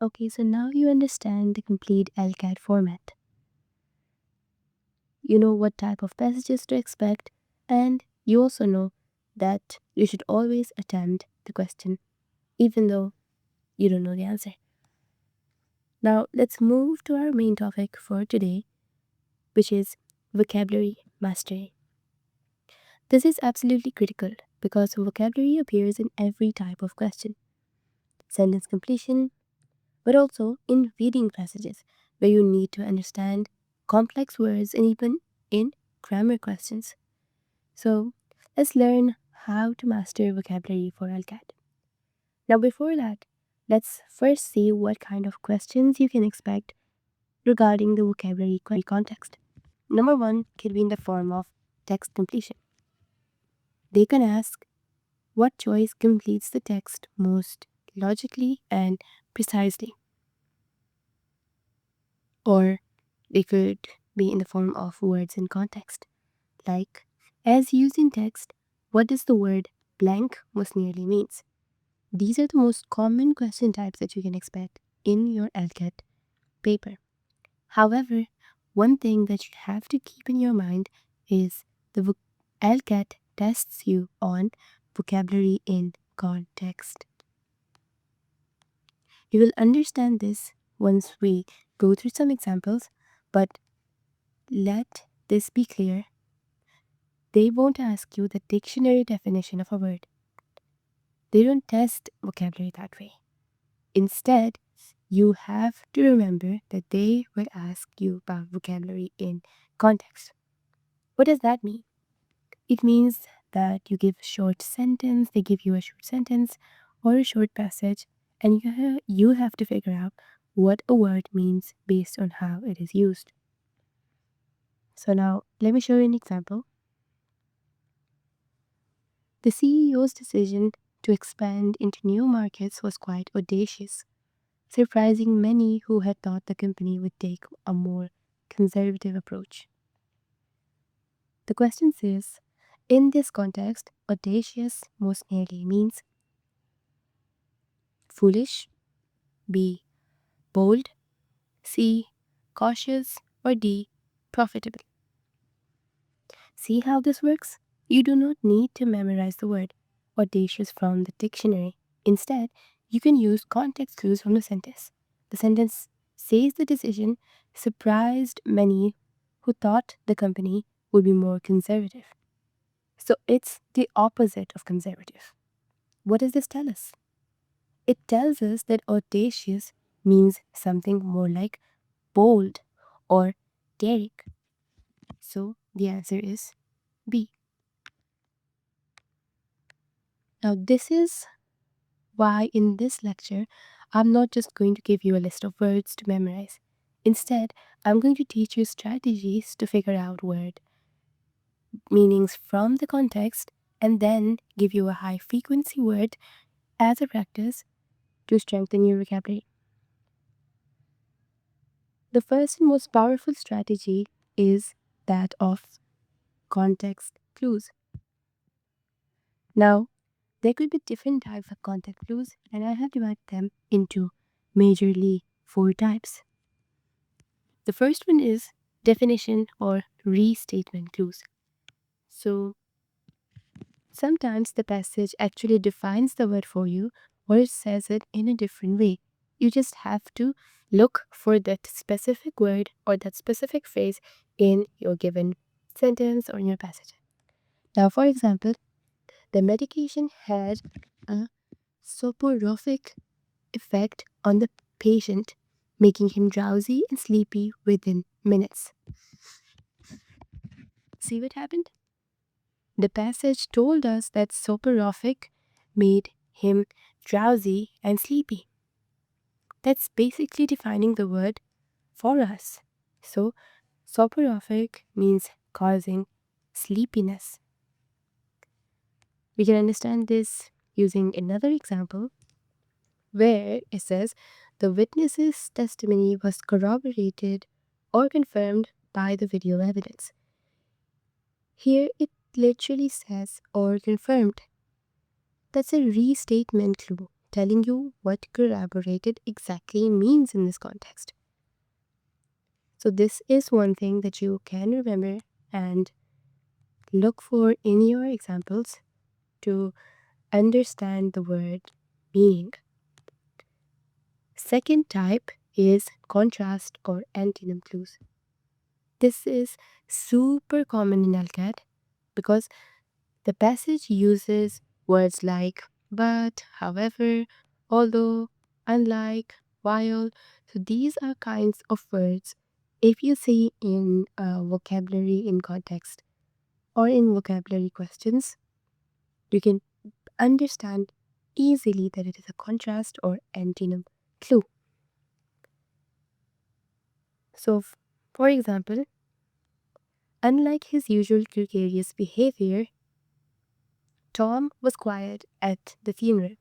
Okay, so now you understand the complete LCAT format. You know what type of passages to expect, and you also know that you should always attempt the question, even though you don't know the answer. Now, let's move to our main topic for today, which is vocabulary mastery. This is absolutely critical because vocabulary appears in every type of question, sentence completion, but also in reading passages where you need to understand complex words and even in grammar questions. So, let's learn how to master vocabulary for LCAT. Now, before that, let's first see what kind of questions you can expect regarding the vocabulary context. Number one could be in the form of text completion. They can ask what choice completes the text most logically and precisely. Or they could be in the form of words in context, like, as used in text, what does the word blank most nearly means? These are the most common question types that you can expect in your LCAT paper. However, one thing that you have to keep in your mind is the LCAT tests you on vocabulary in context. You will understand this once we go through some examples, but let this be clear. They won't ask you the dictionary definition of a word. They don't test vocabulary that way. Instead, you have to remember that they will ask you about vocabulary in context. What does that mean? It means that you give a short sentence, they give you a short sentence or a short passage, and you have to figure out what a word means based on how it is used. So now, let me show you an example. The CEO's decision to expand into new markets was quite audacious, surprising many who had thought the company would take a more conservative approach. The question says, in this context, audacious most nearly means foolish, B. bold, C. cautious, or D. profitable. See how this works? You do not need to memorize the word audacious from the dictionary. Instead, you can use context clues from the sentence. The sentence says the decision surprised many who thought the company would be more conservative. So it's the opposite of conservative. What does this tell us? It tells us that audacious means something more like bold or daring. So the answer is B. Now, this is why in this lecture, I'm not just going to give you a list of words to memorize. Instead, I'm going to teach you strategies to figure out word meanings from the context and then give you a high frequency word as a practice to strengthen your vocabulary. The first and most powerful strategy is that of context clues. Now, there could be different types of context clues, and I have divided them into majorly 4 types. The first one is definition or restatement clues. So, sometimes the passage actually defines the word for you or it says it in a different way. You just have to look for that specific word or that specific phrase in your given sentence or in your passage. Now, for example, the medication had a soporific effect on the patient, making him drowsy and sleepy within minutes. See what happened? The passage told us that soporific made him drowsy and sleepy. That's basically defining the word for us. So, soporific means causing sleepiness. We can understand this using another example where it says the witness's testimony was corroborated or confirmed by the video evidence. Here it literally says or confirmed. That's a restatement clue telling you what corroborated exactly means in this context. So this is one thing that you can remember and look for in your examples to understand the word meaning. Second type is contrast or antonym clues. This is super common in LCAT because the passage uses words like but, however, although, unlike, while. So these are kinds of words if you see in vocabulary in context or in vocabulary questions, you can understand easily that it is a contrast or antonym clue. So, for example, unlike his usual gregarious behavior, Tom was quiet at the funeral.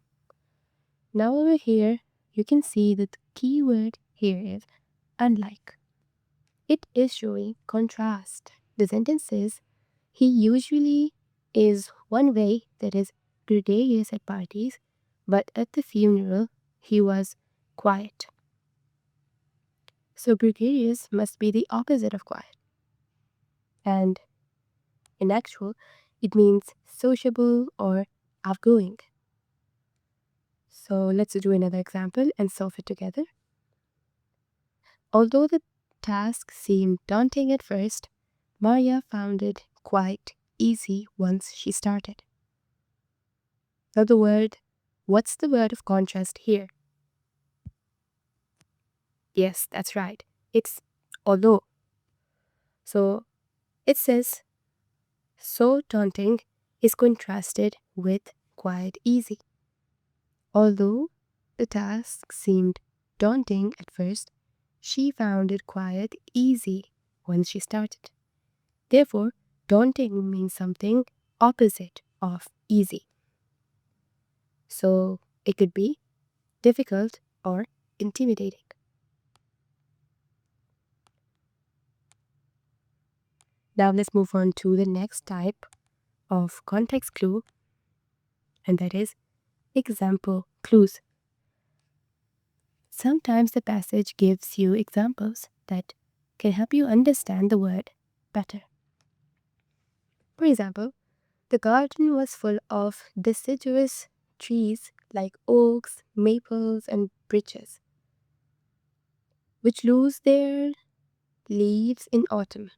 Now over here, you can see that the key word here is unlike. It is showing contrast. The sentence says, he usually is one way, that is gregarious at parties, but at the funeral he was quiet. So gregarious must be the opposite of quiet. And in actual, it means sociable or outgoing. So let's do another example and solve it together. Although the task seemed daunting at first, Maria found it quite easy once she started. Now what's the word of contrast here? Yes, that's right. It's although. So it says, so daunting is contrasted with quite easy. Although the task seemed daunting at first, she found it quite easy once she started. Therefore, daunting means something opposite of easy. So it could be difficult or intimidating. Now let's move on to the next type of context clue, and that is example clues. Sometimes the passage gives you examples that can help you understand the word better. For example, the garden was full of deciduous trees like oaks, maples, and birches, which lose their leaves in autumn.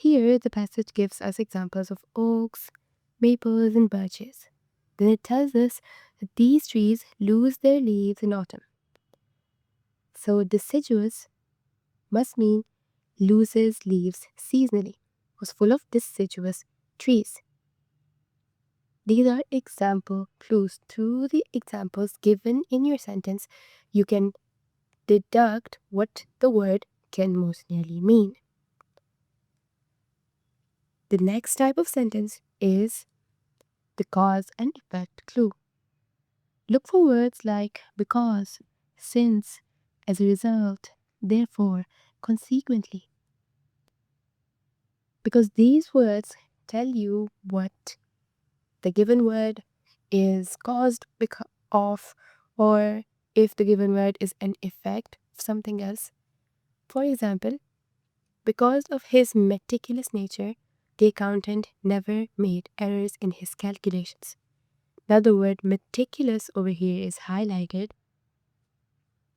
Here, the passage gives us examples of oaks, maples, and birches. Then it tells us that these trees lose their leaves in autumn. So deciduous must mean loses leaves seasonally, was full of deciduous trees. These are example clues. Through the examples given in your sentence, you can deduct what the word can most nearly mean. The next type of sentence is the cause and effect clue. Look for words like because, since, as a result, therefore, consequently. Because these words tell you what the given word is caused because of, or if the given word is an effect of something else. For example, because of his meticulous nature, the accountant never made errors in his calculations. Now the word meticulous over here is highlighted,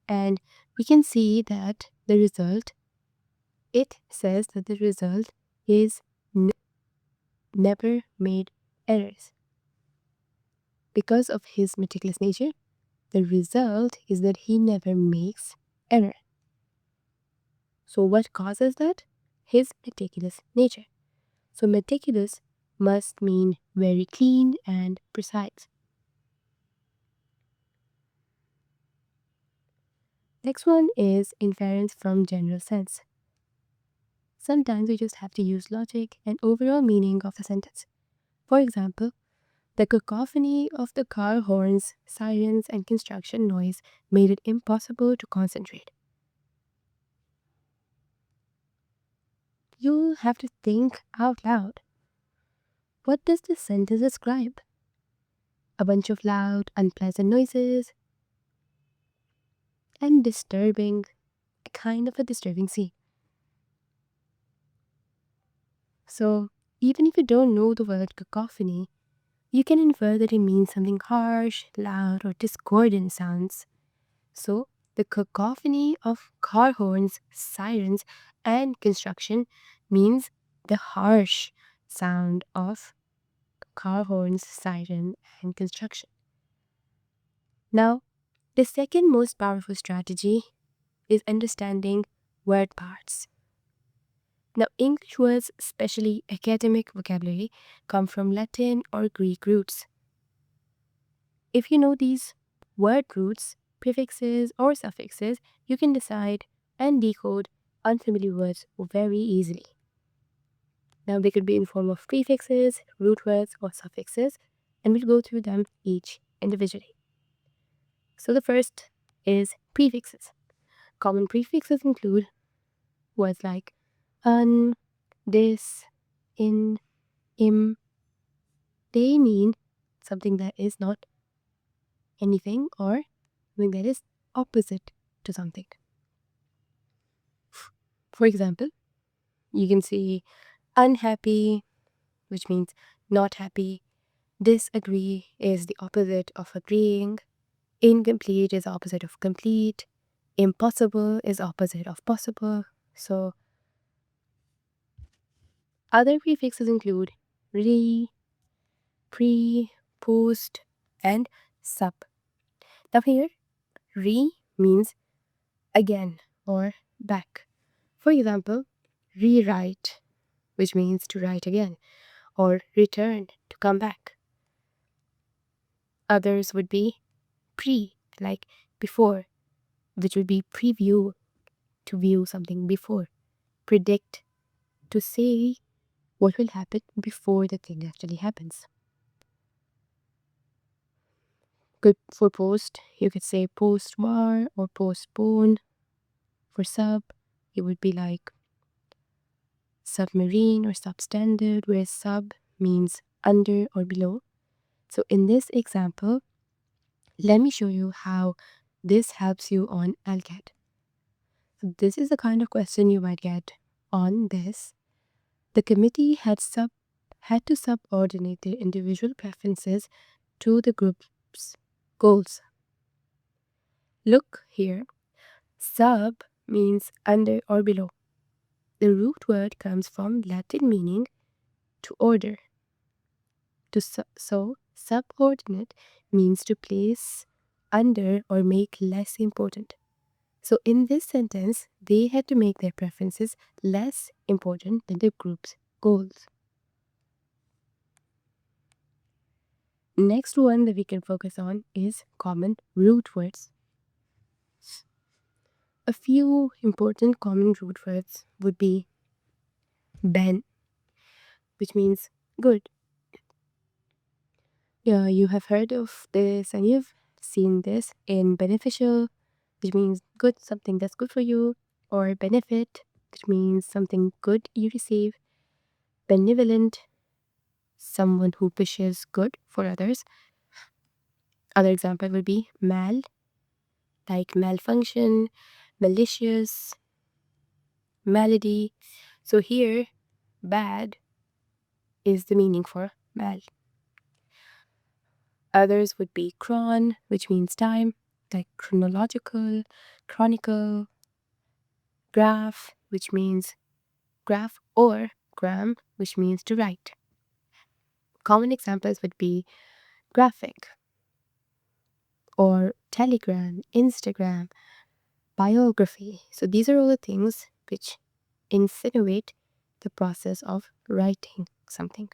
and we can see that the result, it says that the result is never made errors. Because of his meticulous nature, the result is that he never makes error. So what causes that? His meticulous nature. So meticulous must mean very clean and precise. Next one is inference from general sense. Sometimes we just have to use logic and overall meaning of the sentence. For example, the cacophony of the car horns, sirens, and construction noise made it impossible to concentrate. You'll have to think out loud. What does this sentence describe? a bunch of loud, unpleasant noises, and disturbing, kind of a disturbing scene. So, even if you don't know the word cacophony, you can infer that it means something harsh, loud, or discordant sounds. So, the cacophony of car horns, sirens, and construction means the harsh sound of car horns, siren, and construction. Now, the second most powerful strategy is understanding word parts. Now, English words, especially academic vocabulary, come from Latin or Greek roots. If you know these word roots, prefixes, or suffixes, you can decide and decode unfamiliar words very easily. Now, they could be in form of prefixes, root words, or suffixes, and we'll go through them each individually. So, the first is prefixes. Common prefixes include words like un, this, in, im. They mean something that is not anything or something that is opposite to something. For example, you can say unhappy, which means not happy. Disagree is the opposite of agreeing. Incomplete is opposite of complete. Impossible is opposite of possible. So other prefixes include re, pre, post, and sub. Now here, re means again or back. For example, rewrite, which means to write again, or return, to come back. Others would be pre, like before, which would be preview, to view something before. Predict, to say what will happen before the thing actually happens. Good for post, you could say post-war or postpone. For sub, it would be like submarine or substandard, where sub means under or below. So in this example, let me show you how this helps you on LCAT. So this is the kind of question you might get on this. The committee had to subordinate their individual preferences to the group's goals. Look here, sub means under or below. The root word comes from Latin meaning to order. So subordinate means to place under or make less important. So in this sentence, they had to make their preferences less important than the group's goals. Next one that we can focus on is common root words. A few important common root words would be ben, which means good. Yeah, you have heard of this and you've seen this in beneficial, which means good, something that's good for you, or benefit, which means something good you receive. Benevolent, someone who wishes good for others. Other example would be mal, like malfunction, malicious, malady. So here, bad is the meaning for mal. Others would be chron, which means time, like chronological, chronicle, graph, which means graph, or gram, which means to write. Common examples would be graphic, or telegram, Instagram, biography. So these are all the things which insinuate the process of writing something.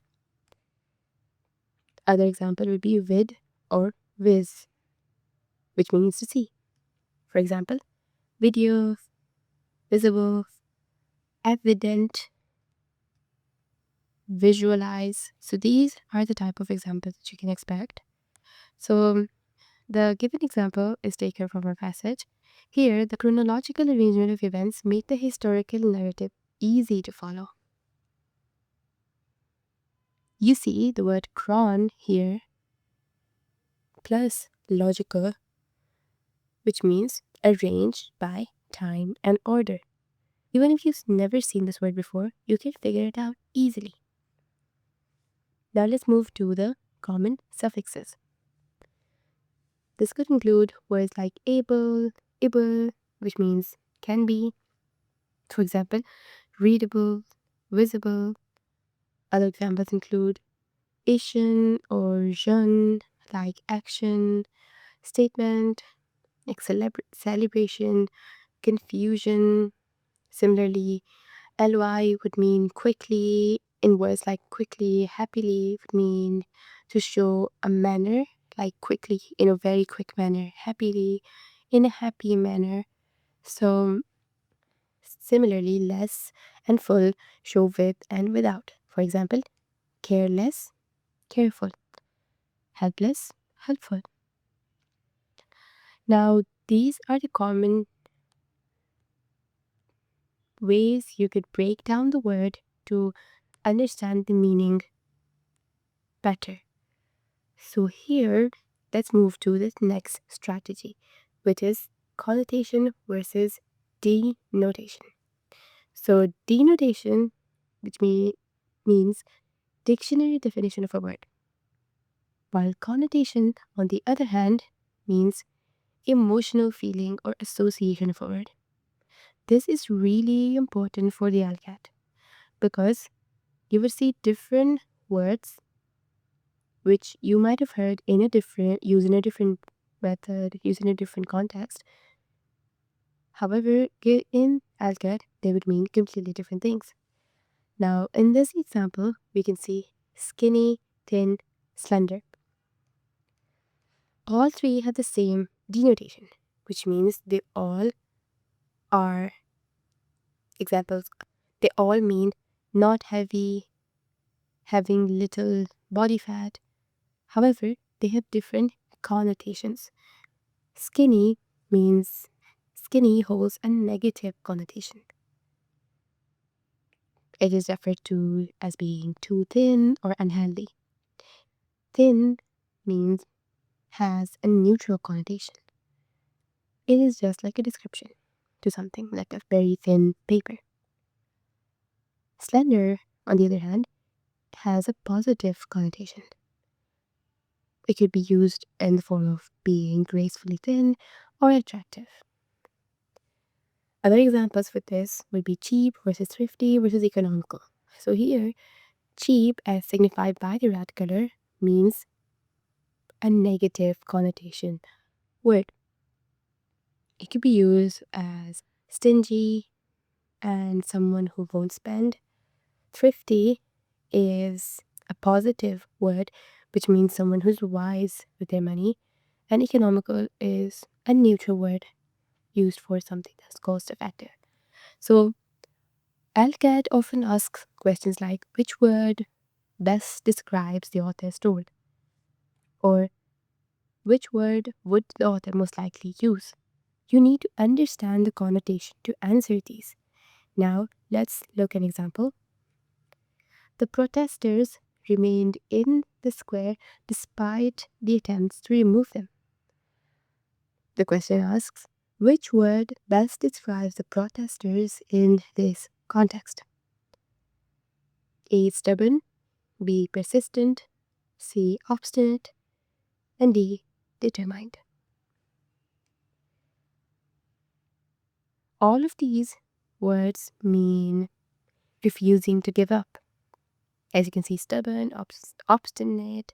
Other example would be vid or viz, which means to see. For example, video, visible, evident, visualize. So these are the type of examples that you can expect. So the given example is taken from our passage. Here, the chronological arrangement of events made the historical narrative easy to follow. You see the word chron here plus logical, which means arranged by time and order. Even if you've never seen this word before, you can figure it out easily. Now let's move to the common suffixes. This could include words like able, which means can be. For example, readable, visible. Other examples include ation or jeune, like action, statement, like celebration, confusion. Similarly, ly would mean quickly. In words like quickly, happily would mean to show a manner, like quickly in a very quick manner, happily in a happy manner. So similarly, less and full show with and without. For example, careless, careful, helpless, helpful. Now, these are the common ways you could break down the word to understand the meaning better. So, here, let's move to the next strategy, which is connotation versus denotation. So, denotation, which means dictionary definition of a word, while connotation, on the other hand, means emotional feeling or association of a word. This is really important for the LCAT because you will see different words which you might have heard in a different using a different method, using a different context. However, in LCAT, they would mean completely different things. Now, in this example, we can see skinny, thin, slender. All three have the same denotation, which means they all are examples. They all mean not heavy, having little body fat. However, they have different connotations. Skinny means skinny holds a negative connotation. It is referred to as being too thin or unhealthy. Thin means has a neutral connotation. It is just like a description to something like a very thin paper. Slender, on the other hand, has a positive connotation. It could be used in the form of being gracefully thin or attractive. Other examples for this would be cheap versus thrifty versus economical. So here, cheap, as signified by the red color, means a negative connotation word. It could be used as stingy and someone who won't spend. Thrifty is a positive word, which means someone who's wise with their money. And economical is a neutral word used for something that's cost effective. So LCAT often asks questions like which word best describes the author's story, or which word would the author most likely use. You need to understand the connotation to answer these. Now, let's look at an example. The protesters remained in the square despite the attempts to remove them. The question asks, which word best describes the protesters in this context? A. Stubborn, B. Persistent, C. Obstinate, and D. Determined. All of these words mean refusing to give up. As you can see, stubborn, obstinate,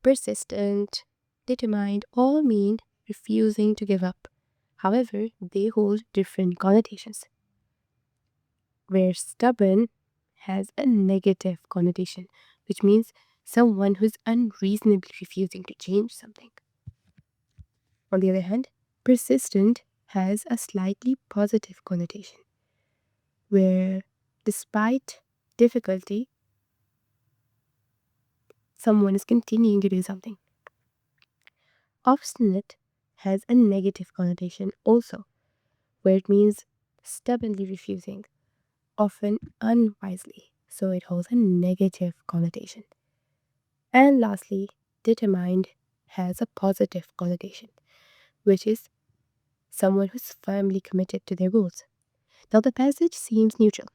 persistent, determined all mean refusing to give up. However, they hold different connotations. Where stubborn has a negative connotation, which means someone who's unreasonably refusing to change something. On the other hand, persistent has a slightly positive connotation, where despite difficulty, someone is continuing to do something. Obstinate has a negative connotation also, where it means stubbornly refusing, often unwisely, so it holds a negative connotation. And lastly, determined has a positive connotation, which is someone who's firmly committed to their goals. Now, the passage seems neutral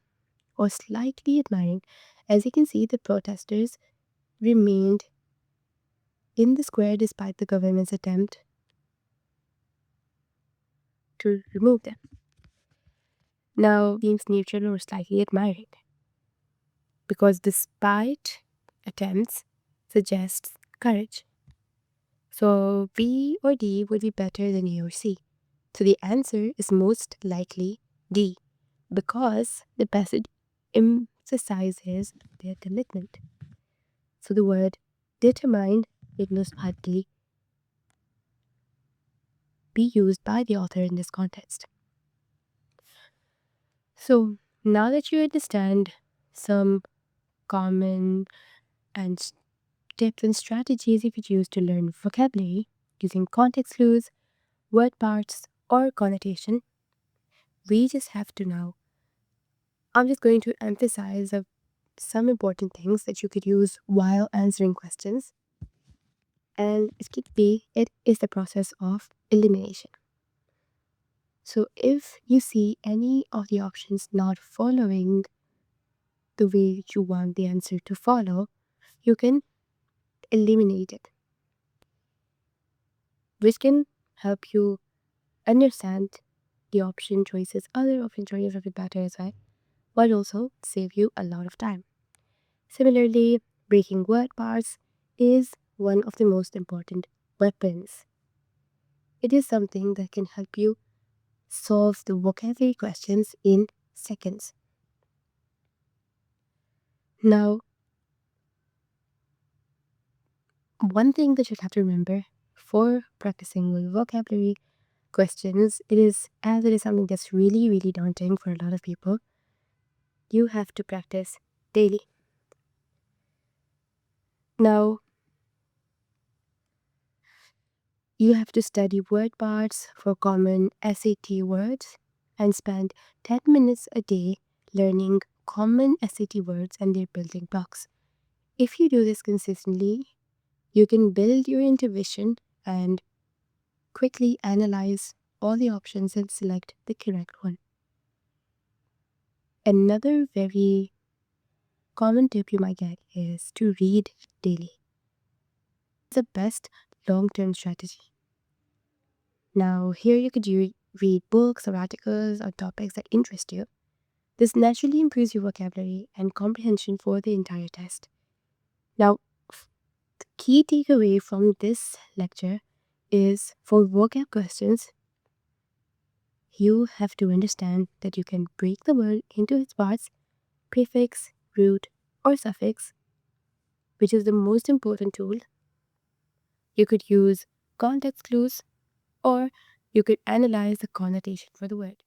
or slightly admiring. As you can see, the protesters remained in the square despite the government's attempt to remove them. Now, seems neutral or slightly admiring because despite attempts suggests courage. So B or D would be better than A or C. So the answer is most likely D because the passage emphasizes their commitment. So the word determined it must hardly be used by the author in this context. So now that you understand some common and tips and strategies you could use to learn vocabulary using context clues, word parts, or connotation, we just have to now. I'm just going to emphasize some important things that you could use while answering questions. And it is the process of elimination. So if you see any of the options not following the way you want the answer to follow, you can eliminate it, which can help you understand the other option choices a bit better as well, but also save you a lot of time. Similarly, breaking word parts is one of the most important weapons. It is something that can help you solve the vocabulary questions in seconds. Now, one thing that you have to remember for practicing with vocabulary questions, it is something that's really, really daunting for a lot of people. You have to practice daily. Now, you have to study word parts for common SAT words and spend 10 minutes a day learning common SAT words and their building blocks. If you do this consistently, you can build your intuition and quickly analyze all the options and select the correct one. Another very common tip you might get is to read daily. It's the best long-term strategy. Now, here you could read books or articles on topics that interest you. This naturally improves your vocabulary and comprehension for the entire test. Now, the key takeaway from this lecture is for vocab questions, you have to understand that you can break the word into its parts, prefix, root, or suffix, which is the most important tool. You could use context clues or you could analyze the connotation for the word.